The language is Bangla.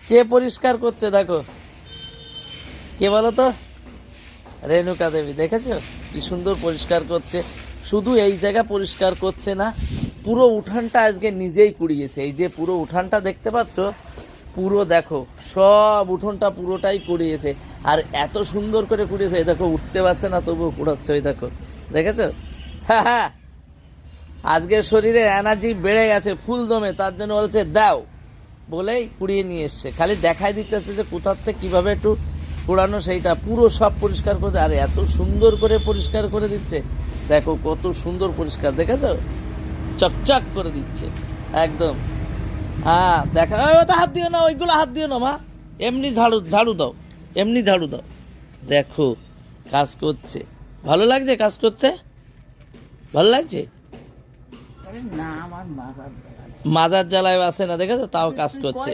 কে পরিষ্কার করছে দেখো, কে বলো তো? রেণুকা দেবী। দেখেছো কি সুন্দর পরিষ্কার করছে। শুধু এই জায়গা পরিষ্কার করছে না, পুরো উঠানটা আজকে নিজেই কুড়িয়েছে। এই যে পুরো উঠানটা দেখতে পাচ্ছ, পুরো দেখো সব উঠোনটা পুরোটাই কুড়িয়েছে। আর এত সুন্দর করে কুড়িয়েছে, এই দেখো উঠতে পারছে না তবুও কুড়াচ্ছে। ওই দেখো, দেখেছো? হ্যাঁ হ্যাঁ, আজকে শরীরে এনার্জি বেড়ে গেছে ফুল দমে, তার জন্য বলছে দাও বলেই কুড়িয়ে নিয়ে এসছে। খালি দেখাই দিতেছে যে কোথার থেকে কীভাবে একটু কুড়ানো, সেইটা পুরো সব পরিষ্কার করে। আর এত সুন্দর করে পরিষ্কার করে দিচ্ছে, দেখো কত সুন্দর পরিষ্কার, দেখেছো? চকচক করে দিচ্ছে একদম। হ্যাঁ দেখা, ওটা হাত দিও না, ওইগুলো হাত দিও না মা, এমনি ঝাড়ু ঝাড়ু দাও, এমনি ঝাড়ু দাও। দেখো কাজ করছে, ভালো লাগছে কাজ করতে, ভালো লাগছে। না আমার মাজার জ্বালায় আসে না, দেখেছো? তাও কাজ করছে।